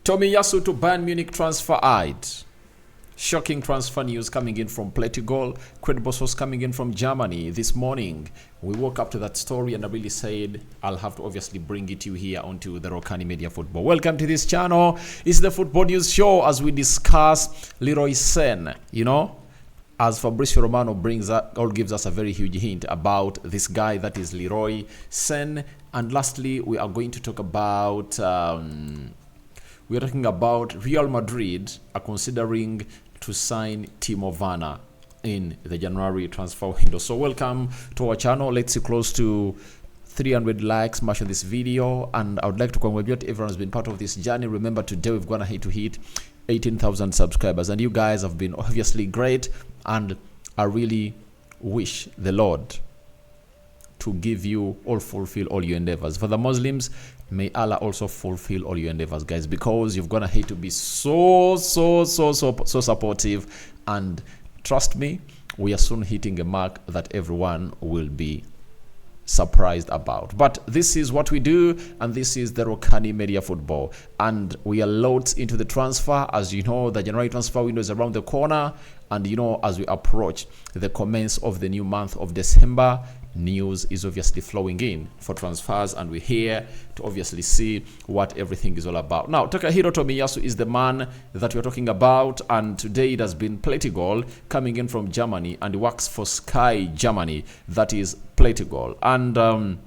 Tomiyasu to Bayern Munich transfer-eyed. Shocking transfer news coming in from Portugal. Credible source coming in from Germany this morning. We woke up to that story and I really said I'll have to obviously bring it to you here onto the Rokani Media Football. Welcome to this channel. It's the Football News Show as we discuss Leroy Sane. You know, as Fabrizio Romano brings up or gives us a very huge hint about this guy that is Leroy Sane. And lastly, we are going to talk about Real Madrid are considering to sign Timo Werner in the January transfer window. So welcome to our channel. Let's see close to 300 likes smash on this video, and I would like to congratulate everyone who's been part of this journey. Remember, today we've gone ahead to hit 18,000 subscribers, and you guys have been obviously great, and I really wish the Lord to give you or fulfill all your endeavors. For the Muslims, may Allah also fulfill all your endeavors, guys, because you've gonna hate to be so supportive, and trust me, we are soon hitting a mark that everyone will be surprised about. But this is what we do, and this is the Rokani Media Football, and we are loads into the transfer. As you know, the January transfer window is around the corner, and you know, as we approach the commence of the new month of December, news is obviously flowing in for transfers, and we're here to obviously see what everything is all about. Now, Takehiro Tomiyasu is the man that we're talking about, and today it has been Portugal coming in from Germany, and he works for Sky Germany, that is Portugal, and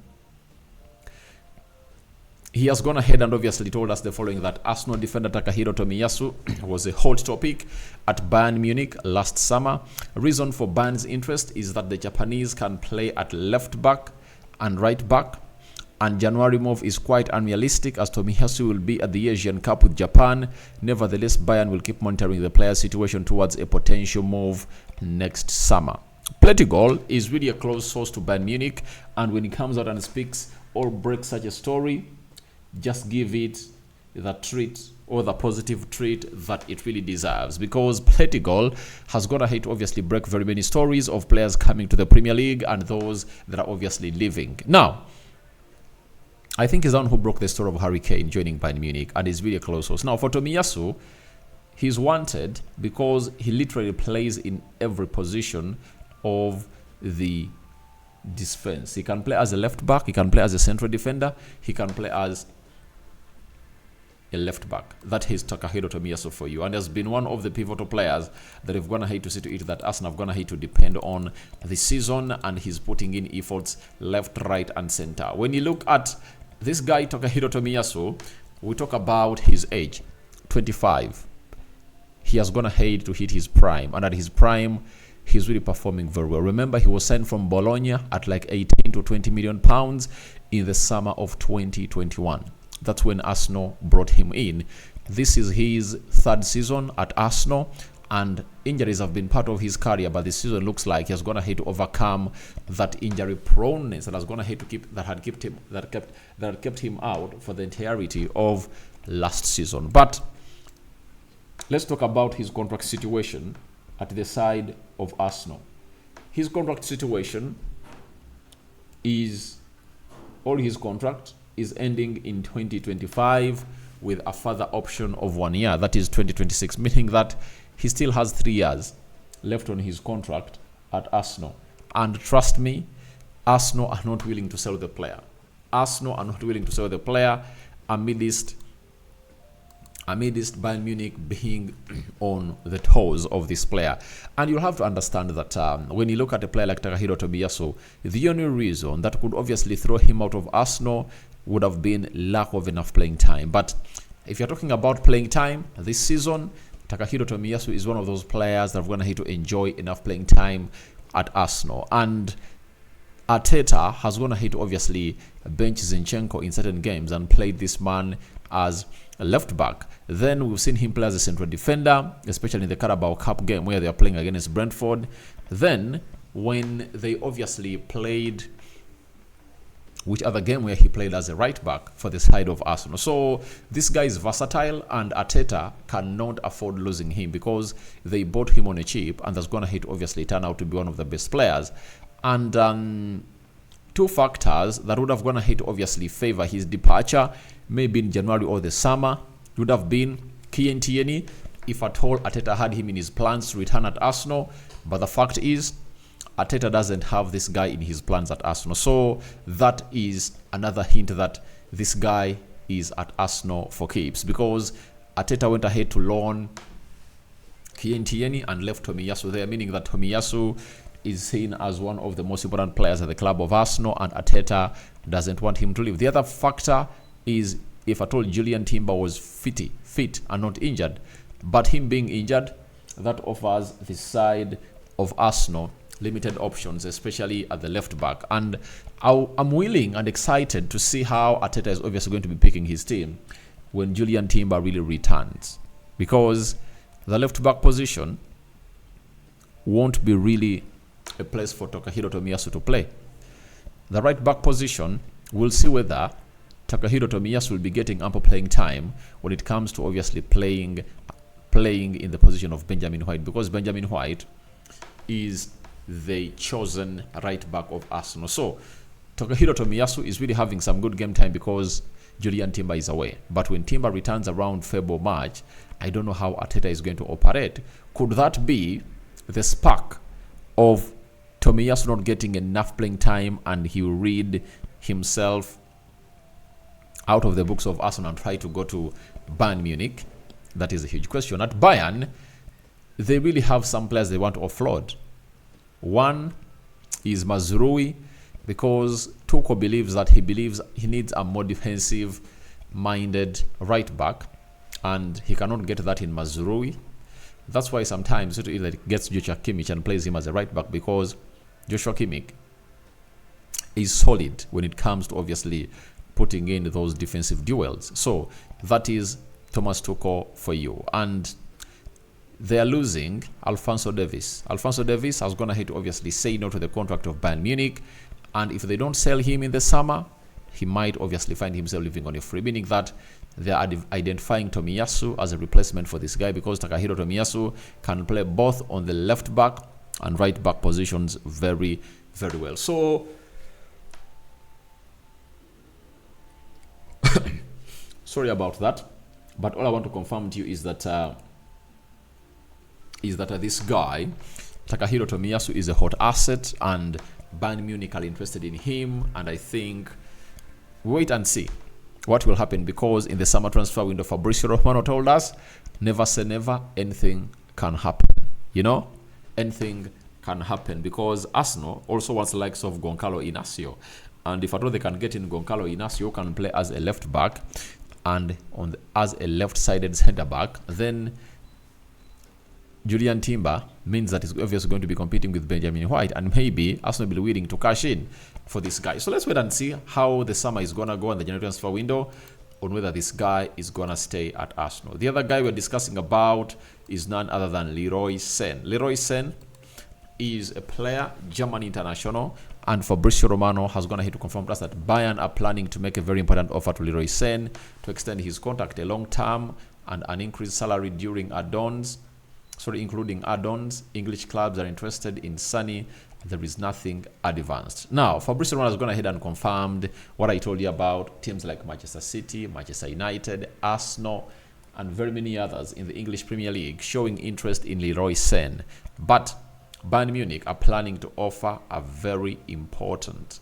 he has gone ahead and obviously told us the following: that Arsenal defender Takehiro Tomiyasu was a hot topic at Bayern Munich last summer. Reason for Bayern's interest is that the Japanese can play at left back and right back, and January move is quite unrealistic as Tomiyasu will be at the Asian Cup with Japan. Nevertheless, Bayern will keep monitoring the player's situation towards a potential move next summer. Portugal is really a close source to Bayern Munich, and when he comes out and speaks or breaks such a story, just give it the treat or the positive treat that it really deserves, because Portugal has gone ahead to obviously break very many stories of players coming to the Premier League and those that are obviously leaving. Now, I think he's the one who broke the story of Harry Kane joining Bayern Munich, and is really a close source. Now, for Tomiyasu, he's wanted because he literally plays in every position of the defense. He can play as a left back, he can play as a central defender, he can play as a left back. That is Takehiro Tomiyasu for you, and has been one of the pivotal players that have gone ahead to see to it that Arsenal have gone ahead to depend on this season, and he's putting in efforts left, right, and center. When you look at this guy Takehiro Tomiyasu, we talk about his age, 25. He has gone ahead to hit his prime, and at his prime, he's really performing very well. Remember, he was signed from Bologna at like 18 to 20 million pounds in the summer of 2021. That's when Arsenal brought him in. This is his third season at Arsenal, and injuries have been part of his career, but this season looks like he has gone ahead to overcome that injury proneness that has gone ahead to kept him out for the entirety of last season. But let's talk about his contract situation at the side of Arsenal. His contract situation is, all his contract is ending in 2025 with a further option of 1 year, that is 2026, meaning that he still has 3 years left on his contract at Arsenal. And trust me, Arsenal are not willing to sell the player. Arsenal are not willing to sell the player amidst Bayern Munich being on the toes of this player. And you'll have to understand that when you look at a player like Takehiro Tomiyasu, the only reason that could obviously throw him out of Arsenal would have been lack of enough playing time. But if you're talking about playing time this season, Takehiro Tomiyasu is one of those players that are going to have to enjoy enough playing time at Arsenal. And Arteta has gone ahead to obviously bench Zinchenko in certain games and played this man as a left back. Then we've seen him play as a central defender, especially in the Carabao Cup game where they are playing against Brentford. Then when they obviously played, which other game where he played as a right back for the side of Arsenal. So this guy is versatile, and Arteta cannot afford losing him because they bought him on a cheap, and that's going to obviously turn out to be one of the best players. And two factors that would have gone ahead to obviously favor his departure, maybe in January or the summer, would have been Kieran Tierney, if at all Arteta had him in his plans to return at Arsenal. But the fact is, Arteta doesn't have this guy in his plans at Arsenal. So that is another hint that this guy is at Arsenal for keeps, because Arteta went ahead to loan Kieran Tierney and left Tomiyasu there, meaning that Tomiyasu is seen as one of the most important players at the club of Arsenal, and Arteta doesn't want him to leave. The other factor is, if at all Julian Timber was fit and not injured, but him being injured, that offers the side of Arsenal limited options, especially at the left back. And I'm willing and excited to see how Arteta is obviously going to be picking his team when Julian Timber really returns, because the left back position won't be really a place for Takehiro Tomiyasu to play. The right back position, we'll see whether Takehiro Tomiyasu will be getting ample playing time when it comes to obviously playing in the position of Benjamin White, because Benjamin White is the chosen right back of Arsenal. So Takehiro Tomiyasu is really having some good game time because Julian Timber is away. But when Timber returns around February, March, I don't know how Arteta is going to operate. Could that be the spark of Tomiyasu not getting enough playing time and he will read himself out of the books of Arsenal and try to go to Bayern Munich? That is a huge question. At Bayern, they really have some players they want to offload. One is Mazrui, because Tuchel believes he needs a more defensive-minded right back, and he cannot get that in Mazrui. That's why sometimes it either gets Joshua Kimmich and plays him as a right back, because Joshua Kimmich is solid when it comes to obviously putting in those defensive duels. So that is Thomas Tuchel for you. And they are losing Alphonso Davies. Alphonso Davies has gone ahead to obviously say no to the contract of Bayern Munich, and if they don't sell him in the summer, he might obviously find himself living on a free, meaning that they are identifying Tomiyasu as a replacement for this guy, because Takehiro Tomiyasu can play both on the left back and right back positions very, very well. So sorry about that, but all I want to confirm to you is that this guy Takehiro Tomiyasu is a hot asset, and Bayern Munich are interested in him. And I think wait and see what will happen, because in the summer transfer window, Fabrizio Romano told us, never say never, anything can happen. You know, anything can happen, because Arsenal also wants the likes of Goncalo Inacio, and if at all they can get in Goncalo Inacio, who can play as a left back and as a left-sided centre back, then Julian Timber means that he's obviously going to be competing with Benjamin White, and maybe Arsenal will be willing to cash in for this guy. So let's wait and see how the summer is going to go in the January transfer window, on whether this guy is going to stay at Arsenal. The other guy we're discussing about is none other than Leroy Sane. Leroy Sane is a player, German international, and Fabrizio Romano has gone ahead to confirm to us that Bayern are planning to make a very important offer to Leroy Sane to extend his contract a long term and an increased salary during including add-ons. English clubs are interested in Sané. There is nothing advanced. Now, Fabrizio Romano has gone ahead and confirmed what I told you about teams like Manchester City, Manchester United, Arsenal, and very many others in the English Premier League showing interest in Leroy Sane. But Bayern Munich are planning to offer a very important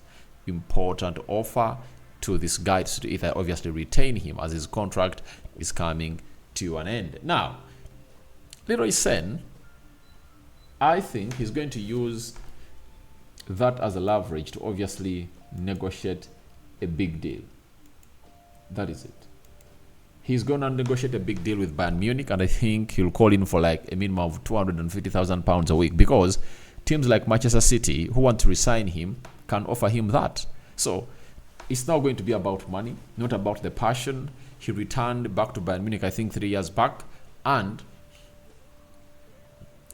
offer to this guy to either obviously retain him, as his contract is coming to an end. Now, Leroy Sane, I think he's going to use that as a leverage to obviously negotiate a big deal. That is it. He's going to negotiate a big deal with Bayern Munich, and I think he'll call in for like a minimum of £250,000 a week, because teams like Manchester City, who want to resign him, can offer him that. So it's now going to be about money, not about the passion. He returned back to Bayern Munich, I think 3 years back, and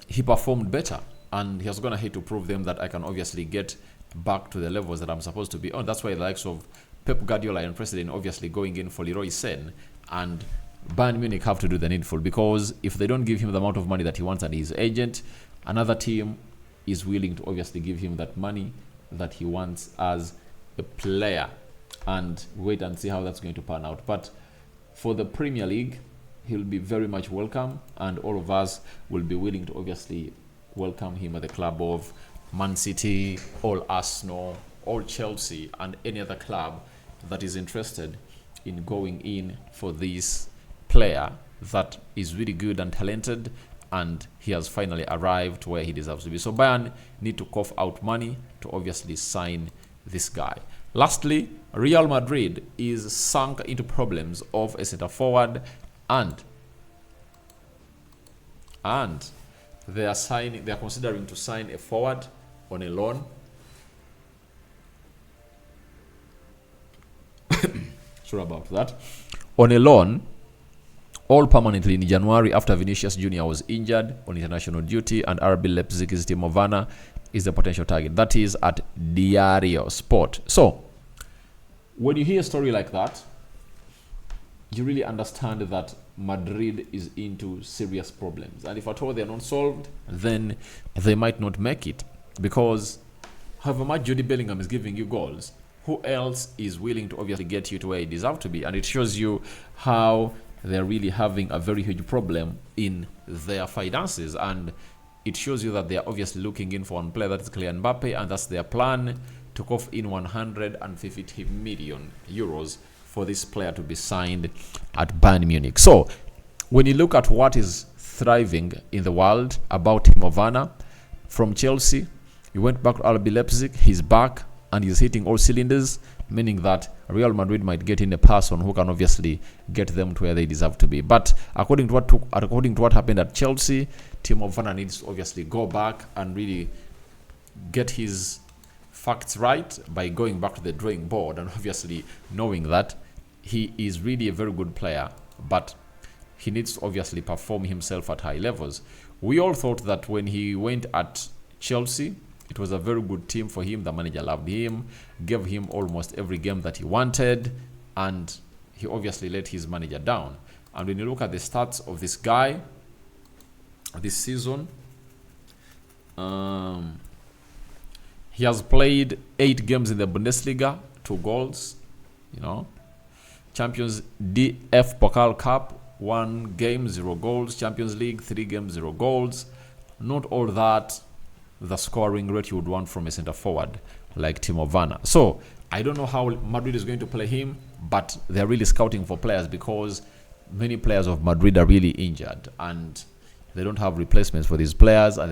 he performed better, and he has gone ahead to prove them that I can obviously get back to the levels that I'm supposed to be on. That's why the likes of Pep Guardiola are interested in obviously going in for Leroy Sane, and Bayern Munich have to do the needful, because if they don't give him the amount of money that he wants and his agent, another team is willing to obviously give him that money that he wants as a player, and wait and see how that's going to pan out. But for the Premier League, he'll be very much welcome, and all of us will be willing to obviously welcome him at the club of Man City, or Arsenal, or Chelsea, and any other club that is interested in going in for this player that is really good and talented, and he has finally arrived where he deserves to be. So Bayern need to cough out money to obviously sign this guy. Lastly, Real Madrid is sunk into problems of a center forward, and they are considering to sign a forward on a loan. Sorry about that. On a loan, all permanently in January, after Vinicius Jr. was injured on international duty, and RB Leipzig's Timo Werner is the potential target. That is at Diario Sport. So, when you hear a story like that, you really understand that Madrid is into serious problems. And if at all they are not solved, then they might not make it. Because however much Jude Bellingham is giving you goals, who else is willing to obviously get you to where you deserve to be? And it shows you how they're really having a very huge problem in their finances. And it shows you that they're obviously looking in for one player, that is Kylian Mbappe, and that's their plan, to cough in 150 million euros for this player to be signed at Bayern Munich. So, when you look at what is thriving in the world about Timo Werner, from Chelsea, he went back to RB Leipzig, he's back, and he's hitting all cylinders, meaning that Real Madrid might get in a person who can obviously get them to where they deserve to be. But according to what happened at Chelsea, Timo Werner needs to obviously go back and really get his facts right by going back to the drawing board, and obviously knowing that he is really a very good player, but he needs to obviously perform himself at high levels. We all thought that when he went at Chelsea, it was a very good team for him. The manager loved him, gave him almost every game that he wanted, and he obviously let his manager down. And when you look at the stats of this guy this season, he has played 8 games in the Bundesliga, 2 goals, Champions DF Pokal Cup, 1 game, 0 goals. Champions League, 3 games, 0 goals. Not all that the scoring rate you would want from a center forward like Timo Werner. So I don't know how Madrid is going to play him, but they're really scouting for players because many players of Madrid are really injured and they don't have replacements for these players, and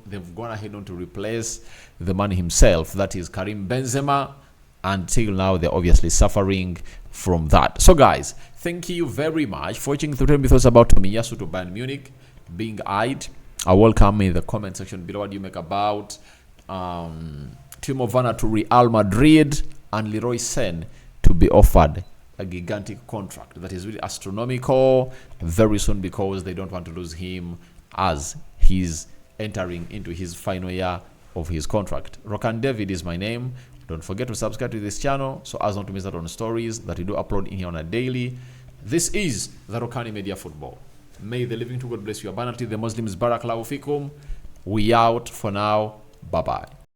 they've gone ahead on to replace the man himself, that is Karim Benzema. Until now, they're obviously suffering from that. So guys, thank you very much for watching. Tell me thoughts about Tomiyasu to Bayern Munich being eyed. I welcome in the comment section below what do you make about Timo Werner to Real Madrid and Leroy Sane to be offered a gigantic contract that is really astronomical very soon, because they don't want to lose him as he's entering into his final year of his contract. Rokani David is my name. Don't forget to subscribe to this channel so as not to miss out on stories that we do upload in here on a daily. This is the Rokani Media Football. May the living to God bless you abundantly. The Muslims Barakallahu Fikum. We out for now. Bye-bye.